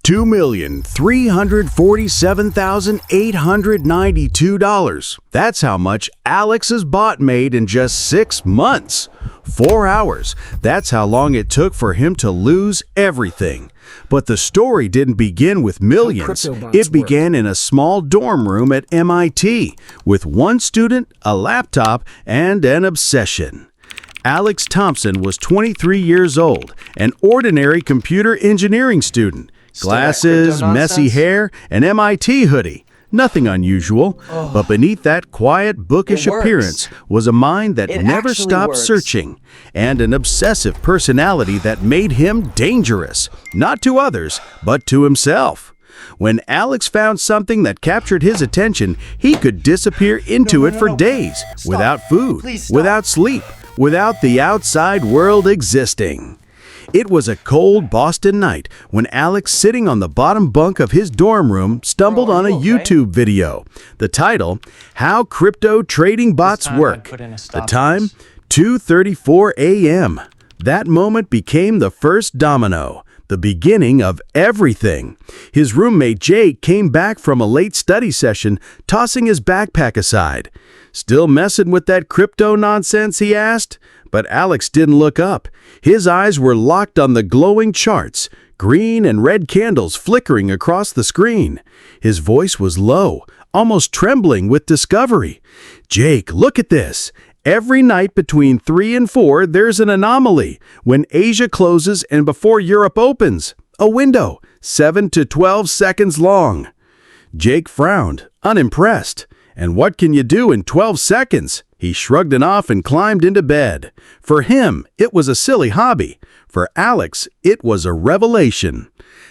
$2,347,892. That's how much Alex's bot made in just 6 months. 4 hours. That's how long it took for him to lose everything. But the story didn't begin with millions. It began in a small dorm room at MIT with one student, a laptop, and an obsession. Alex Thompson was 23 years old, an ordinary computer engineering student. Glasses, messy hair, an MIT hoodie. Nothing unusual, but beneath that quiet, bookish appearance was a mind that never stopped searching, and an obsessive personality that made him dangerous, not to others, but to himself. When Alex found something that captured his attention, he could disappear into it for days, without food, without sleep, without the outside world existing. It was a cold Boston night when Alex, sitting on the bottom bunk of his dorm room, stumbled on a YouTube video. The title, How Crypto Trading Bots Work. The time, 2:34 a.m. That moment became the first domino, the beginning of everything. His roommate Jake came back from a late study session, tossing his backpack aside. "Still messing with that crypto nonsense?" he asked. But Alex didn't look up. His eyes were locked on the glowing charts, green and red candles flickering across the screen. His voice was low, almost trembling with discovery. "Jake, look at this. Every night between 3 and 4, there's an anomaly. When Asia closes and before Europe opens. A window, 7 to 12 seconds long." Jake frowned, unimpressed. "And what can you do in 12 seconds? He shrugged it off and climbed into bed. For him, it was a silly hobby. For Alex, it was a revelation.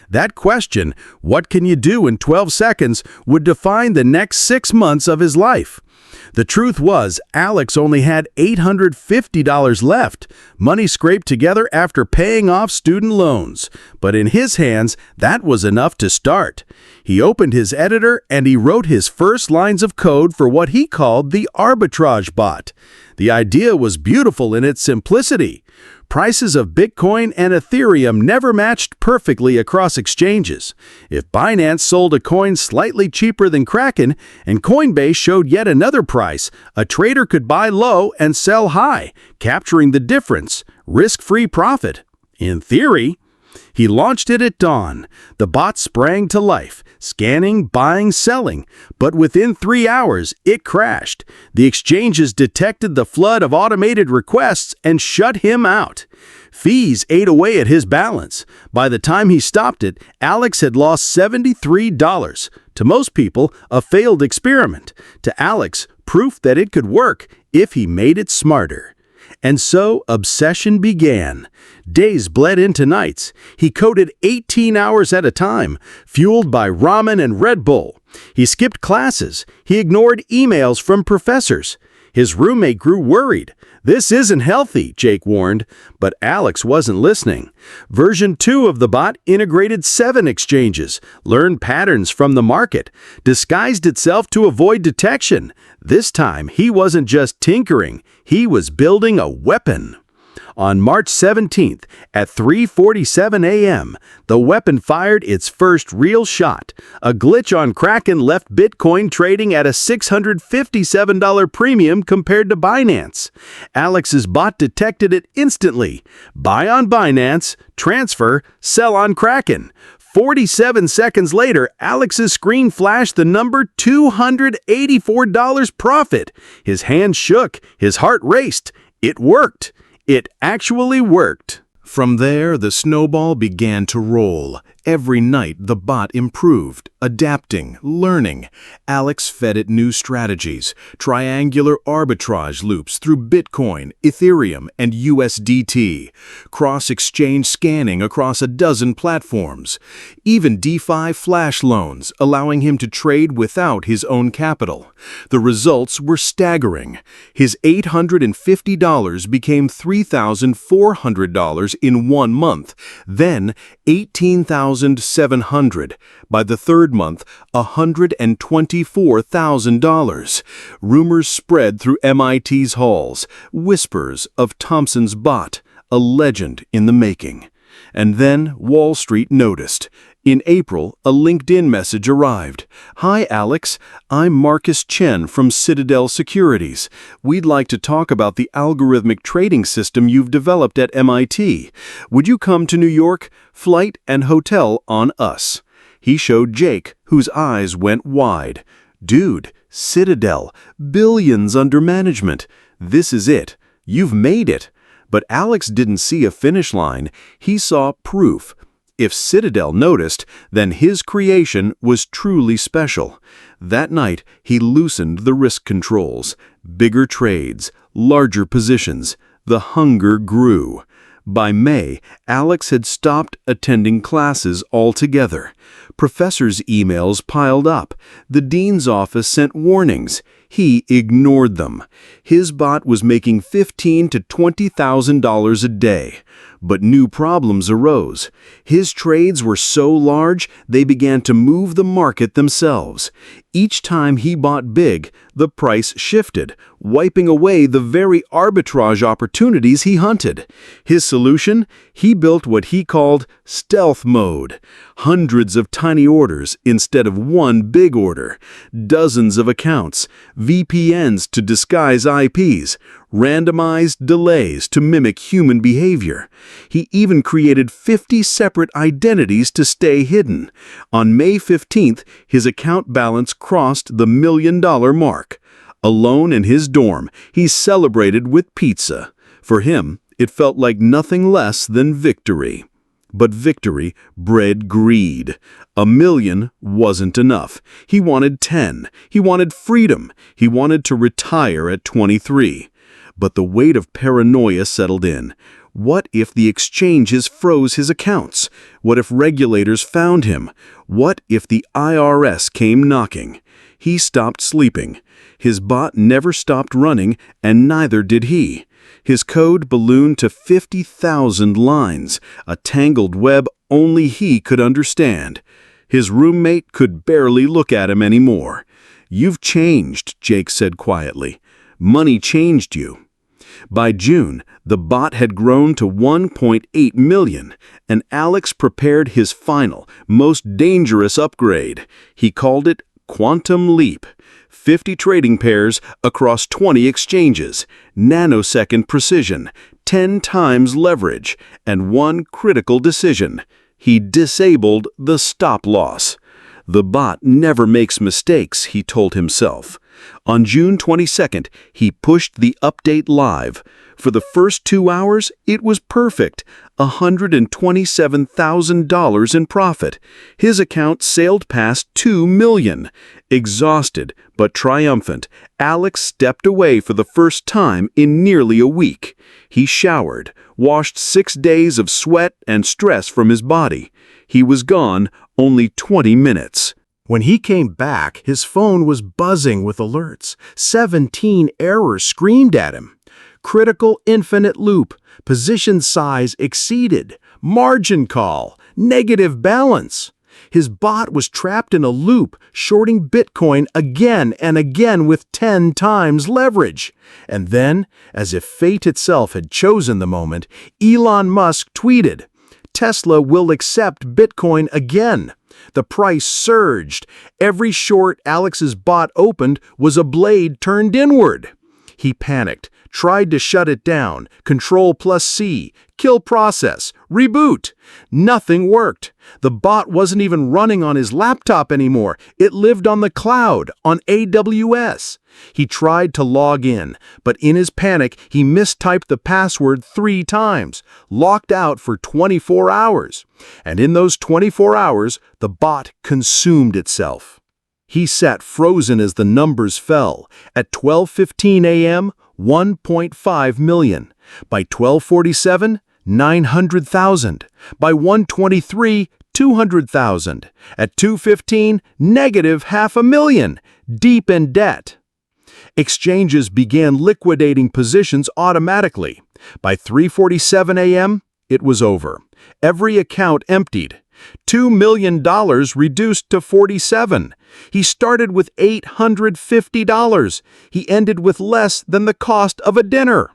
That question, what can you do in 12 seconds, would define the next 6 months of his life. The truth was, Alex only had $850 left, money scraped together after paying off student loans. But in his hands, that was enough to start. He opened his editor and he wrote his first lines of code for what he called the arbitrage bot. The idea was beautiful in its simplicity. Prices of Bitcoin and Ethereum never matched perfectly across exchanges. If Binance sold a coin slightly cheaper than Kraken and Coinbase showed yet another price, a trader could buy low and sell high, capturing the difference, risk-free profit. In theory. He launched it at dawn. The bot sprang to life, scanning, buying, selling. But within 3 hours, it crashed. The exchanges detected the flood of automated requests and shut him out. Fees ate away at his balance. By the time he stopped it, Alex had lost $73. To most people, a failed experiment. To Alex, proof that it could work if he made it smarter. And so obsession began. Days bled into nights. He coded 18 hours at a time, fueled by ramen and Red Bull. He skipped classes. He ignored emails from professors. His roommate grew worried. "This isn't healthy," Jake warned. But Alex wasn't listening. Version 2 of the bot integrated 7 exchanges, learned patterns from the market, disguised itself to avoid detection. This time, he wasn't just tinkering. He was building a weapon. On March 17th, at 3:47 a.m., the weapon fired its first real shot. A glitch on Kraken left Bitcoin trading at a $657 premium compared to Binance. Alex's bot detected it instantly. Buy on Binance, transfer, sell on Kraken. 47 seconds later, Alex's screen flashed the number $284 profit. His hand shook, his heart raced. It worked. It actually worked. From there, the snowball began to roll. Every night, the bot improved, adapting, learning. Alex fed it new strategies, triangular arbitrage loops through Bitcoin, Ethereum, and USDT, cross-exchange scanning across a dozen platforms, even DeFi flash loans, allowing him to trade without his own capital. The results were staggering. His $850 became $3,400 in 1 month, then $18,700. By the third month, $124,000. Rumors spread through MIT's halls, whispers of Thompson's bot, a legend in the making. And then Wall Street noticed. In April, a LinkedIn message arrived. "Hi, Alex. I'm Marcus Chen from Citadel Securities. We'd like to talk about the algorithmic trading system you've developed at MIT. Would you come to New York? Flight and hotel on us." He showed Jake, whose eyes went wide. "Dude, Citadel, billions under management. This is it. You've made it." But Alex didn't see a finish line. He saw proof. If Citadel noticed, then his creation was truly special. That night, he loosened the risk controls. Bigger trades, larger positions. The hunger grew. By May, Alex had stopped attending classes altogether. Professors' emails piled up. The dean's office sent warnings. He ignored them. His bot was making $15,000 to $20,000 a day. But new problems arose. His trades were so large, they began to move the market themselves. Each time he bought big, the price shifted, wiping away the very arbitrage opportunities he hunted. His solution? He built what he called stealth mode. Hundreds of tiny orders instead of one big order. Dozens of accounts, VPNs to disguise IPs, randomized delays to mimic human behavior. He even created 50 separate identities to stay hidden. On May 15th, his account balance crossed the $1 million mark. Alone in his dorm, he celebrated with pizza. For him, it felt like nothing less than victory. But victory bred greed. $1 million wasn't enough. He wanted 10. He wanted freedom. He wanted to retire at 23. But the weight of paranoia settled in. What if the exchanges froze his accounts? What if regulators found him? What if the IRS came knocking? He stopped sleeping. His bot never stopped running, and neither did he. His code ballooned to 50,000 lines, a tangled web only he could understand. His roommate could barely look at him anymore. "You've changed," Jake said quietly. "Money changed you." By June, the bot had grown to 1.8 million, and Alex prepared his final, most dangerous upgrade. He called it Quantum Leap. 50 trading pairs across 20 exchanges, nanosecond precision, 10 times leverage, and one critical decision. He disabled the stop loss. The bot never makes mistakes, he told himself. On June 22nd, he pushed the update live. For the first 2 hours, it was perfect. $127,000 in profit. His account sailed past 2 million. Exhausted but triumphant, Alex stepped away for the first time in nearly a week. He showered, washed 6 days of sweat and stress from his body. He was gone only 20 minutes. When he came back, his phone was buzzing with alerts. 17 errors screamed at him. Critical infinite loop, position size exceeded, margin call, negative balance. His bot was trapped in a loop, shorting Bitcoin again and again with 10 times leverage. And then, as if fate itself had chosen the moment, Elon Musk tweeted, "Tesla will accept Bitcoin again." The price surged. Every short Alex's bot opened was a blade turned inward. He panicked, tried to shut it down, Control+C, kill process, reboot. Nothing worked. The bot wasn't even running on his laptop anymore. It lived on the cloud, on AWS. He tried to log in, but in his panic, he mistyped the password 3 times, locked out for 24 hours. And in those 24 hours, the bot consumed itself. He sat frozen as the numbers fell. At 12:15 a.m., 1.5 million. By 12:47, 900,000. By 1:23, 200,000. At 2:15, negative $500,000, deep in debt. Exchanges began liquidating positions automatically. By 3:47 a.m., it was over. Every account emptied. $2 million reduced to 47. He started with $850. He ended with less than the cost of a dinner.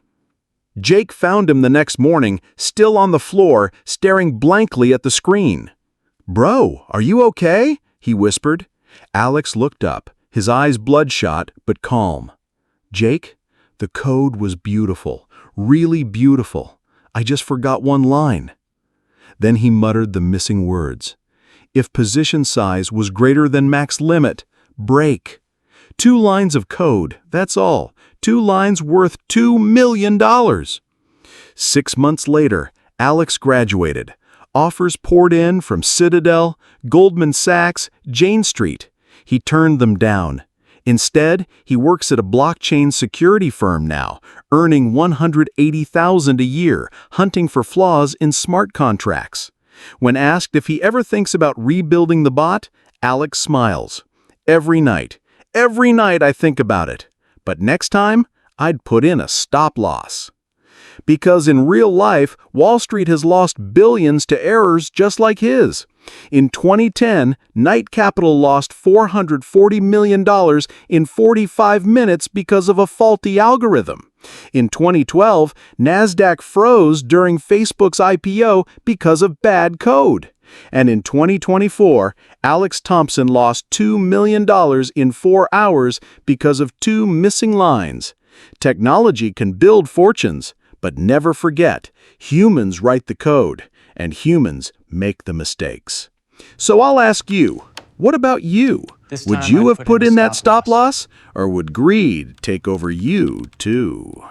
Jake found him the next morning, still on the floor, staring blankly at the screen. "Bro, are you okay?" he whispered. Alex looked up, his eyes bloodshot but calm. "Jake, the code was beautiful, really beautiful. I just forgot one line." Then he muttered the missing words. "If position size was greater than max limit, break." 2 lines of code, that's all. 2 lines worth $2 million. 6 months later, Alex graduated. Offers poured in from Citadel, Goldman Sachs, Jane Street. He turned them down. Instead, he works at a blockchain security firm now, earning $180,000 a year, hunting for flaws in smart contracts. When asked if he ever thinks about rebuilding the bot, Alex smiles. Every night I think about it. But next time, I'd put in a stop loss." Because in real life, Wall Street has lost billions to errors just like his. In 2010, Knight Capital lost $440 million in 45 minutes because of a faulty algorithm. In 2012, NASDAQ froze during Facebook's IPO because of bad code. And in 2024, Alex Thompson lost $2 million in 4 hours because of 2 missing lines. Technology can build fortunes, but never forget, humans write the code, and humans make the mistakes. So I'll ask you, what about you? Would you have put in that stop loss, or would greed take over you too?